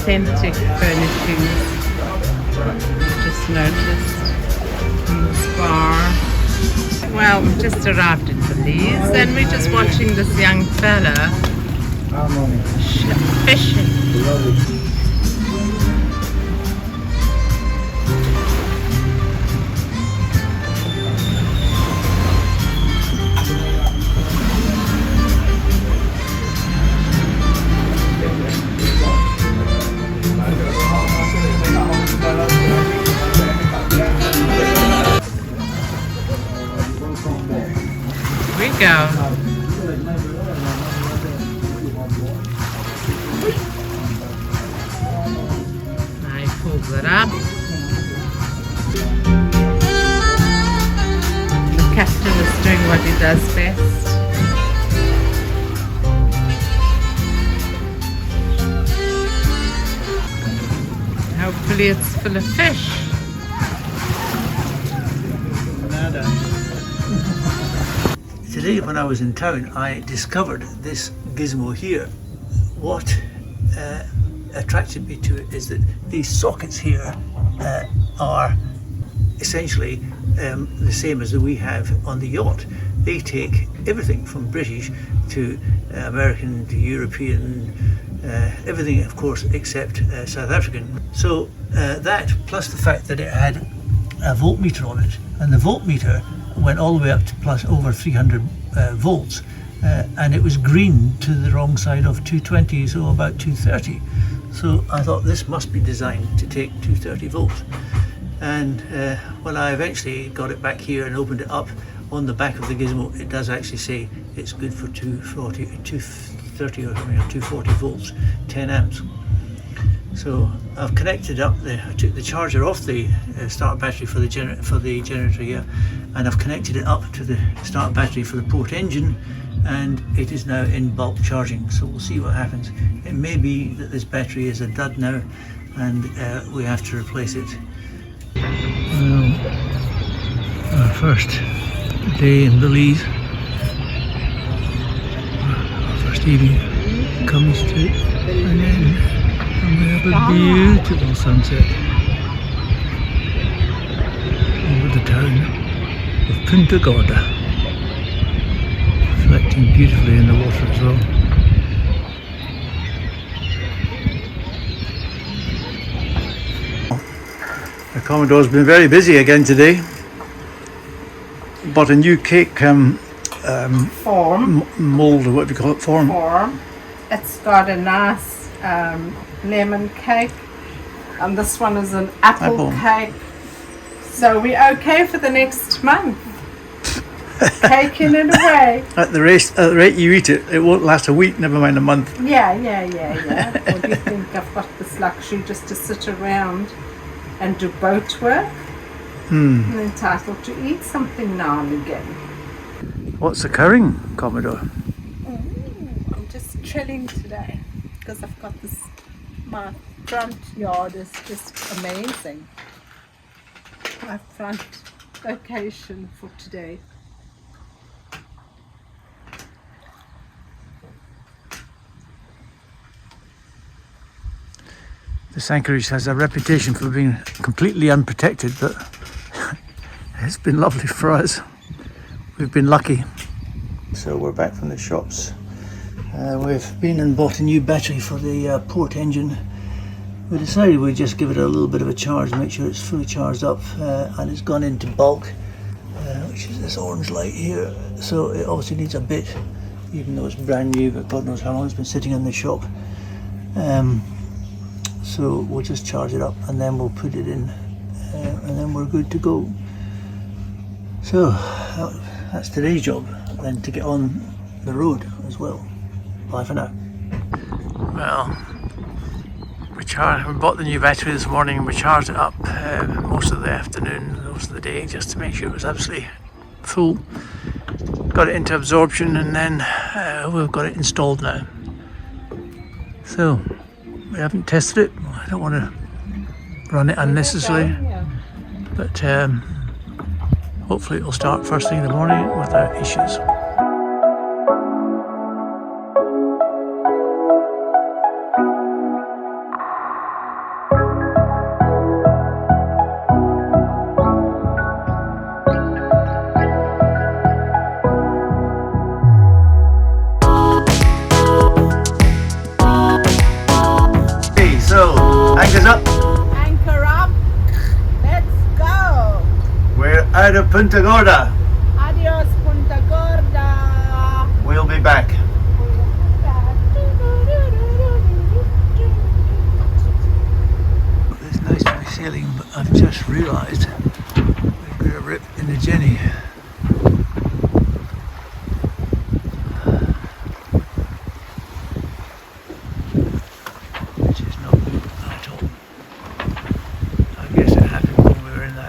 Authentic furnishings. Just noticed in this bar. Well, we just arrived in Belize and we're just watching this young fella fishing. Here we go. Now he pulls it up. The captain is doing what he does best. Hopefully it's full of fish. Today when I was in town I discovered this gizmo here. What attracted me to it is that these sockets here are essentially the same as we have on the yacht. They take everything from British to American to European, everything of course except South African. So that plus the fact that it had a voltmeter on it, and the voltmeter went all the way up to plus over 300 volts, and it was green to the wrong side of 220, so about 230. So I thought this must be designed to take 230 volts. And when I eventually got it back here and opened it up, on the back of the gizmo it does actually say it's good for 230 or 240 volts, 10 amps. So I've connected up I took the charger off the start battery for the generator here, and I've connected it up to the start battery for the port engine, and it is now in bulk charging. So we'll see what happens. It may be that this battery is a dud now and we have to replace it. Well, our first day in Belize, our first evening comes to an end. And we have a beautiful sunset over the town of Punta Gorda, reflecting beautifully in the water as well. The Commodore's been very busy again today. Bought a new cake Form. mould, or what do you call it? Form. It's got a nice lemon cake, and this one is an apple cake. So we're okay for the next month. Caking it away. At the rate you eat it, it won't last a week, never mind a month. Yeah. Or do you think I've got this luxury just to sit around and do boat work? I'm entitled to eat something now and again. What's occurring, Commodore? I'm just chilling today because I've got this. My front yard is just amazing. My front location for today. This anchorage has a reputation for being completely unprotected, but it's been lovely for us. We've been lucky. So we're back from the shops. We've been and bought a new battery for the port engine. We decided we'd just give it a little bit of a charge, make sure it's fully charged up, and it's gone into bulk, which is this orange light here. So it obviously needs a bit, even though it's brand new, but God knows how long it's been sitting in the shop. so we'll just charge it up and then we'll put it in, and then we're good to go. So that's today's job, then to get on the road as well. Bye for now. Well, we bought the new battery this morning and we charged it up most of the afternoon, most of the day, just to make sure it was absolutely full. Got it into absorption and then we've got it installed now. So we haven't tested it. I don't want to run it unnecessarily, but hopefully it'll start first thing in the morning without issues. Anchor's up. Anchor up. Let's go. We're out of Punta Gorda. Adios, Punta Gorda. We'll be back. It's nice to be sailing, but I've just realised we've got a rip in the Jenny.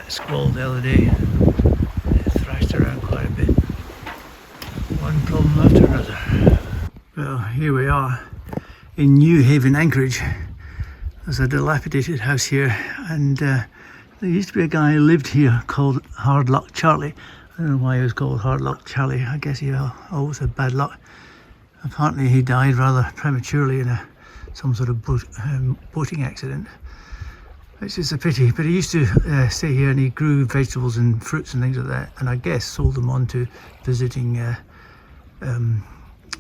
Squall the other day. It thrashed around quite a bit. One problem after another. Well, here we are in New Haven, Anchorage. There's a dilapidated house here, and there used to be a guy who lived here called Hard Luck Charlie. I don't know why he was called Hard Luck Charlie. I guess he always had bad luck. Apparently he died rather prematurely in some sort of boating accident. Which is a pity, but he used to stay here and he grew vegetables and fruits and things like that, and I guess sold them on to visiting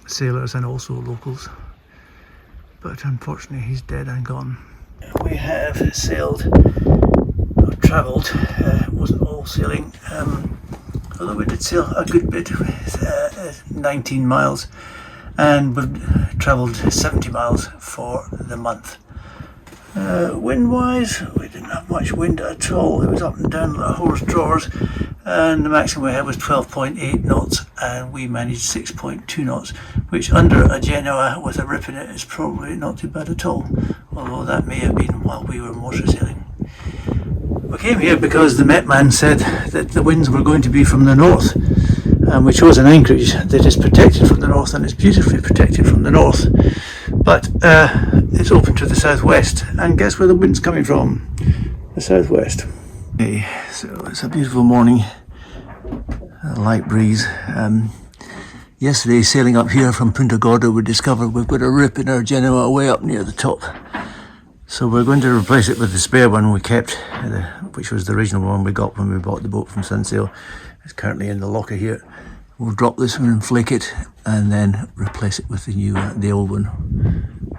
sailors and also locals. But unfortunately he's dead and gone. We have sailed, or travelled, it wasn't all sailing, although we did sail a good bit, 19 miles, and we've travelled 70 miles for the month. Wind-wise, we didn't have much wind at all. It was up and down like horse drawers, and the maximum we had was 12.8 knots, and we managed 6.2 knots, which under a Genoa with a rip in it is probably not too bad at all, although that may have been while we were motor sailing. We came here because the Met man said that the winds were going to be from the north, and we chose an anchorage that is protected from the north and is beautifully protected from the north, but it's open to the southwest, and guess where the wind's coming from? The southwest. Okay, so it's a beautiful morning, a light breeze. Yesterday, sailing up here from Punta Gorda, we discovered we've got a rip in our Genoa way up near the top. So we're going to replace it with the spare one we kept, which was the original one we got when we bought the boat from Sunsail. It's currently in the locker here. We'll drop this one and flake it, and then replace it with the old one.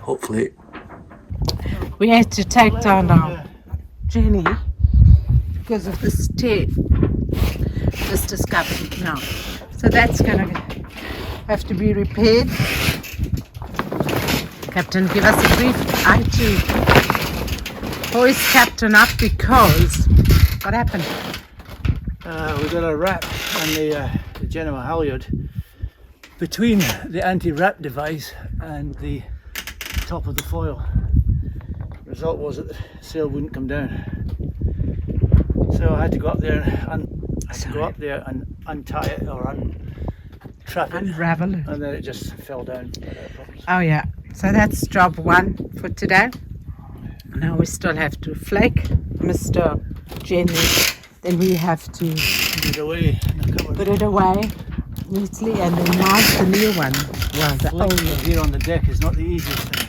Hopefully. We had to take down our Jenny because of the stair just discovered now. So that's going to have to be repaired. Captain, give us a brief. I too hoist Captain up because what happened? We got a wrap on the Genoa halyard between the anti-wrap device and the top of the foil. The result was that the sail wouldn't come down, so I had to go up there and untie it or untrap it, unravel it, and then it just fell down. Oh yeah, so that's job one for today. Now we still have to flake Mr. Jenny. Then we have to put it away neatly and then mount the new one. Well, the old one here on the deck is not the easiest thing.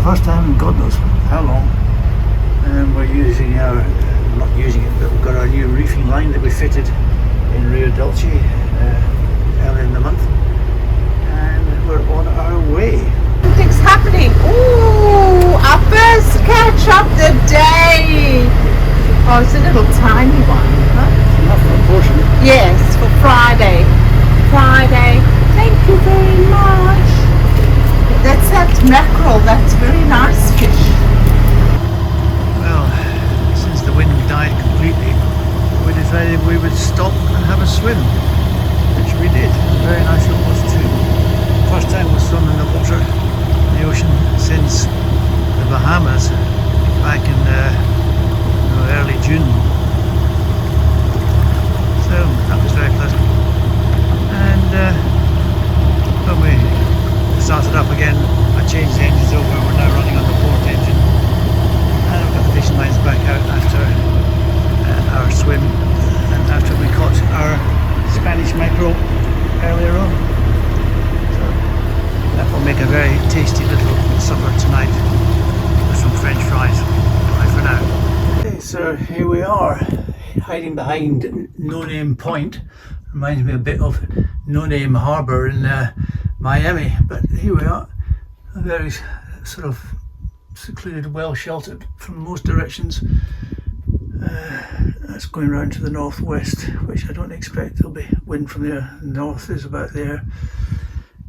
the first time in God knows how long, and we're using our, not using it, but we've got our new reefing line that we fitted in Rio Dulce earlier in the month, and we're on our way. Something's happening. Ooh, our first catch of the day. Oh, it's a little tiny one. Huh? Enough, unfortunately. Yes, for Friday. Friday. Thank you very much. That's that mackerel. That's very nice fish. Well, since the wind died completely, we decided we would stop and have a swim, which we did. Very nice it was too. First time we swum in the water, in the ocean, since the Bahamas back in early June. So that was very pleasant. And when we started up again, I changed the engines over. We're now running on the port engine, and I've got the fishing lines back out after our swim and after we caught our Spanish mackerel earlier on. So that will make a very tasty little supper tonight with some French fries. Bye for now. Okay, so here we are, hiding behind No Name Point. Reminds me a bit of No Name Harbour in Miami, but here we are, a very sort of secluded, well sheltered from most directions. That's going round to the northwest, which I don't expect there'll be wind from there. North is about there,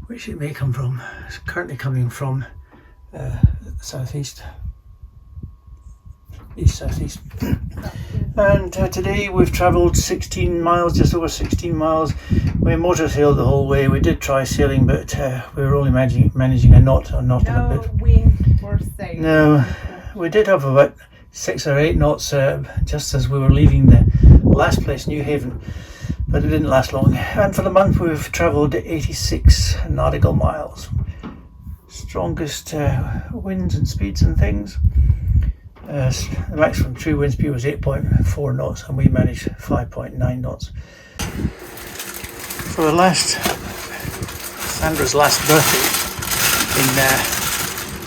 which it may come from. It's currently coming from southeast, east-southeast. And today we've travelled 16 miles, just over 16 miles. We motor sailed the whole way. We did try sailing, but we were only managing a knot and a bit. No wind for sailing. No, we did have about 6 or 8 knots just as we were leaving the last place, New Haven, but it didn't last long. And for the month we've travelled 86 nautical miles. Strongest winds and speeds and things. The maximum true wind speed was 8.4 knots and we managed 5.9 knots. For Sandra's last birthday in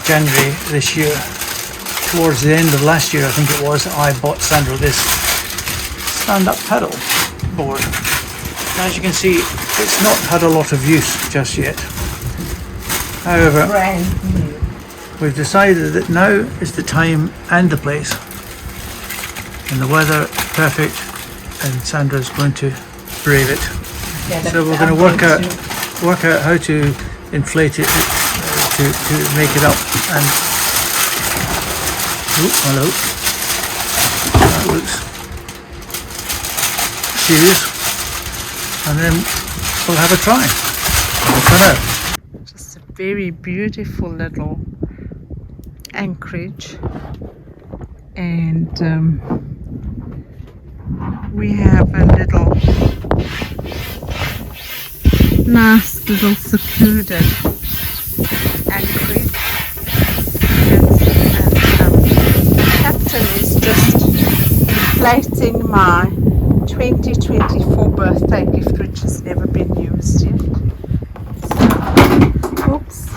January this year, towards the end of last year I think it was, I bought Sandra this stand-up paddle board. And as you can see, it's not had a lot of use just yet. However, we've decided that now is the time and the place, and the weather perfect, and Sandra's going to brave it. Yeah, so we're going to work out how to inflate it to make it up. And oh, hello, that looks serious, and then we'll have a try. For now. Just a very beautiful little anchorage, and we have a little nice little secluded anchorage, and the captain is just inflating my 2024 birthday gift, which has never been used yet. So, oops.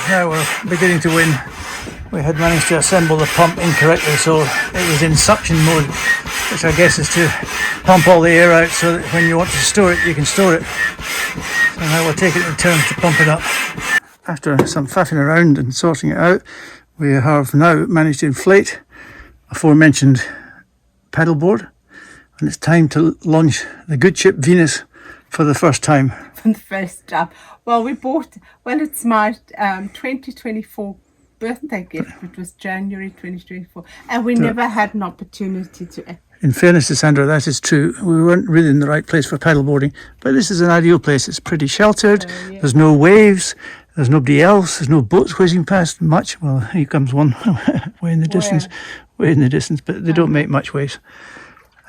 Now we're beginning to win. We had managed to assemble the pump incorrectly, so it was in suction mode, which I guess is to pump all the air out so that when you want to store it, you can store it. So now we'll take it in turn to pump it up. After some faffing around and sorting it out, we have now managed to inflate aforementioned paddleboard, and it's time to launch the good ship Venus for the first time. For the first time. Well, it's my 2024 birthday gift, which was January 2024, and we never had an opportunity to. In fairness to Sandra, that is true. We weren't really in the right place for paddleboarding, but this is an ideal place. It's pretty sheltered. Yeah. There's no waves. There's nobody else. There's no boats whizzing past much. Well, here comes one way in the distance. Way in the distance, but they don't make much waves.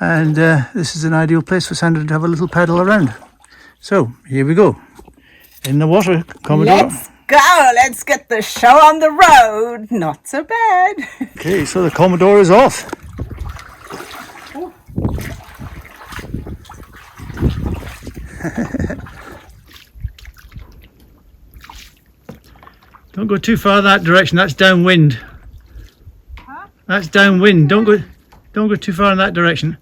And this is an ideal place for Sandra to have a little paddle around. So here we go. In the water, Commodore. Let's go. Let's get the show on the road. Not so bad. Okay, so the Commodore is off. Oh. Don't go too far that direction. That's downwind. Huh? That's downwind. Don't go too far in that direction.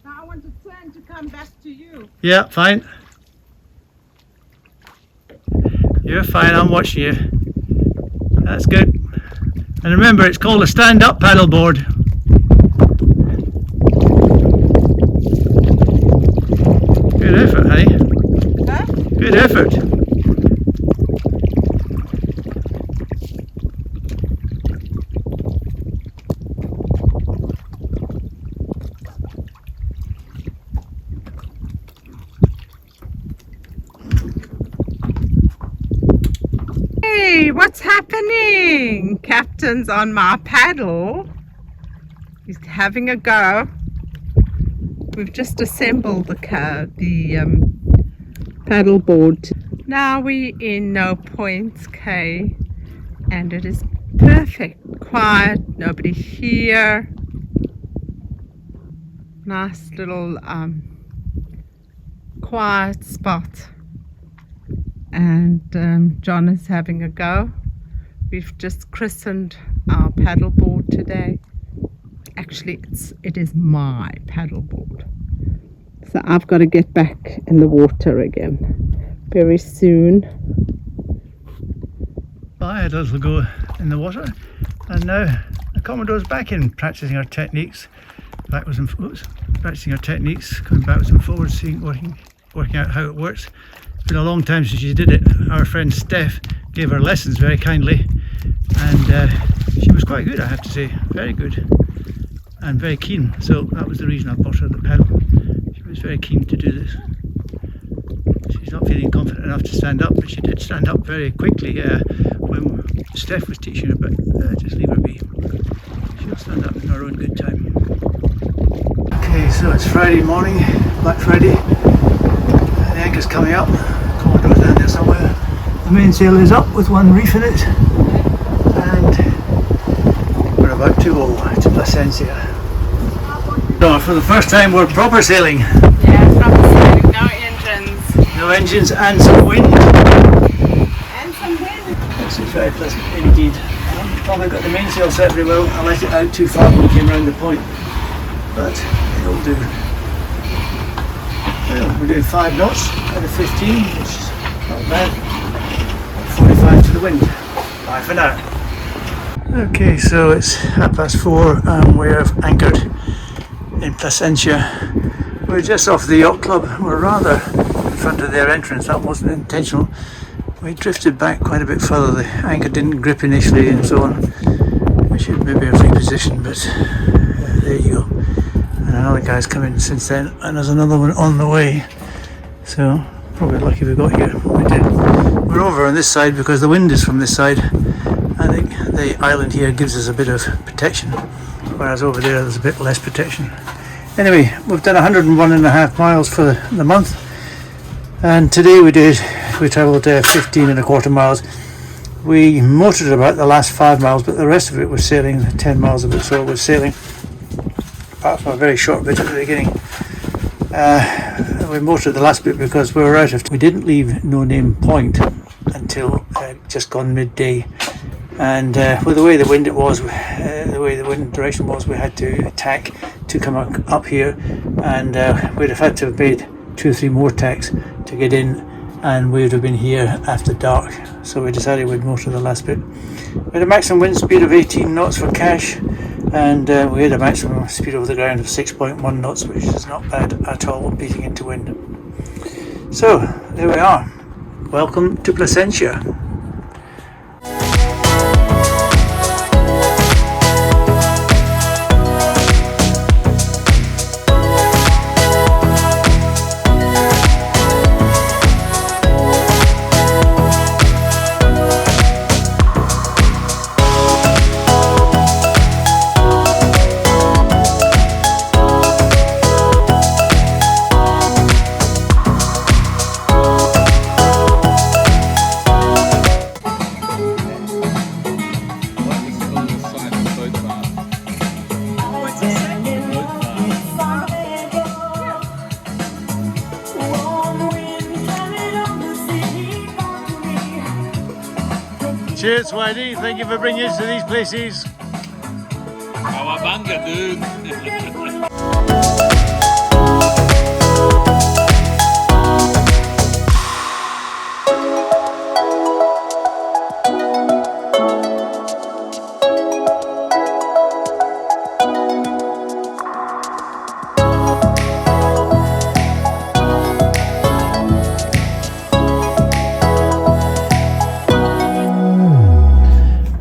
Now I want to turn to come back to you. Yeah, fine. You're fine. I'm watching you. That's good. And remember, it's called a stand-up paddleboard. Good effort, honey. Huh? Good effort. Hey, what's happening? Captain's on my paddle. He's having a go. We've just assembled the paddle board. Now we're in No Points Cay and it is perfect. Quiet, nobody here. Nice little quiet spot. And John is having a go. We've just christened our paddleboard today. Actually, it is my paddleboard. So I've got to get back in the water again very soon. Well, I had a little go in the water, and now the Commodore's back in practicing our techniques. Practicing our techniques, coming backwards and forwards, working out how it works. It's been a long time since she did it. Our friend Steph gave her lessons very kindly, and she was quite good, I have to say, very good and very keen. So that was the reason I bought her the paddle. She was very keen to do this. She's not feeling confident enough to stand up, but she did stand up very quickly when Steph was teaching her, but just leave her be. She'll stand up in her own good time. Okay, so it's Friday morning, Black Friday. The anchor's coming up, Commodore's down there somewhere. The mainsail is up with one reef in it, and we're about to go to Placencia. So for the first time we're proper sailing. Yeah, proper sailing, no engines. No engines and some wind. And some wind. This is very pleasant indeed. I haven't probably got the mainsail set very well. I let it out too far when we came round the point, but it'll do. Well, we're doing 5 knots out of 15, which is not bad. 45 to the wind. Bye for now. Okay, so it's 4:30 and we're anchored in Placencia. We're just off the yacht club. We're rather in front of their entrance. That wasn't intentional. We drifted back quite a bit further. The anchor didn't grip initially and so on. We should maybe have repositioned, but there you go. And another guy's come in since then, and there's another one on the way. So probably lucky we got here when we did. We're over on this side because the wind is from this side. I think the island here gives us a bit of protection, whereas over there there's a bit less protection. Anyway, we've done 101.5 miles for the month, and today we travelled 15.25 miles. We motored about the last 5 miles, but the rest of it was sailing, 10 miles of it, so it was sailing, apart from a very short bit at the beginning. We motored the last bit because we didn't leave No Name Point until just gone midday. And with the way the wind the way the wind direction was, we had to tack to come up here, and we'd have had to have made 2 or 3 more tacks to get in, and we would have been here after dark. So we decided we'd motor the last bit. We had a maximum wind speed of 18 knots for cash, and we had a maximum speed over the ground of 6.1 knots, which is not bad at all, beating into wind. So there we are. Welcome to Placencia. Cheers, Whitey. Thank you for bringing us to these places. Cowabunga, dude.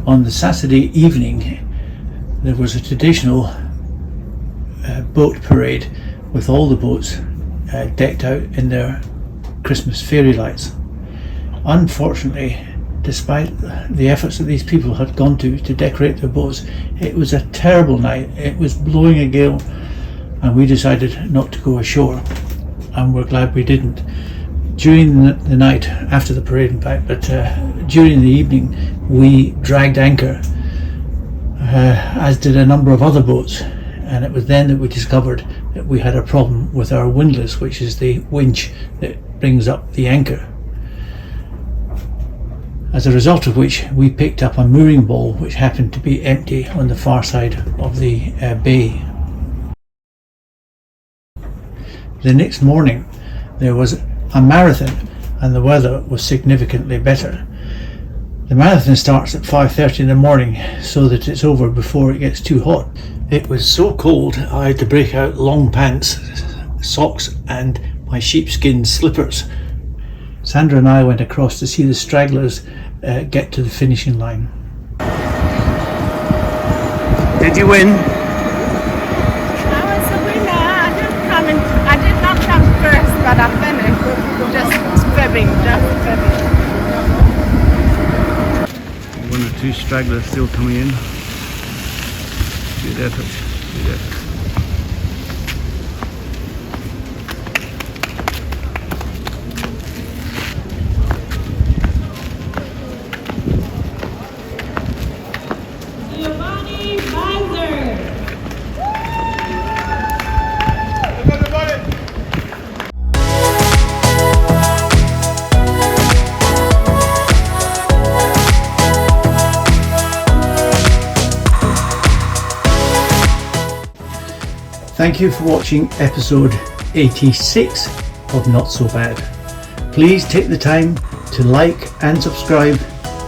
On the Saturday evening, there was a traditional boat parade with all the boats decked out in their Christmas fairy lights. Unfortunately, despite the efforts that these people had gone to decorate their boats, it was a terrible night. It was blowing a gale, and we decided not to go ashore, and we're glad we didn't. During the night, after the parade in fact, but during the evening we dragged anchor, as did a number of other boats, and it was then that we discovered that we had a problem with our windlass, which is the winch that brings up the anchor. As a result of which, we picked up a mooring ball which happened to be empty on the far side of the bay. The next morning there was a marathon, and the weather was significantly better. The marathon starts at 5:30 in the morning so that it's over before it gets too hot. It was so cold I had to break out long pants, socks and my sheepskin slippers. Sandra and I went across to see the stragglers get to the finishing line. Did you win? I did not come first, but I finished. Just fibbing. One or two stragglers still coming in. Good effort. Thank you for watching episode 86 of Not So Bad. Please take the time to like and subscribe.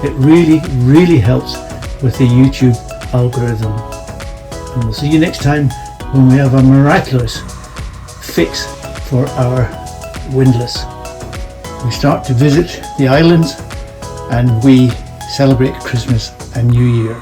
It really helps with the YouTube algorithm. And we'll see you next time when we have a miraculous fix for our windlass. We start to visit the islands and we celebrate Christmas and New Year.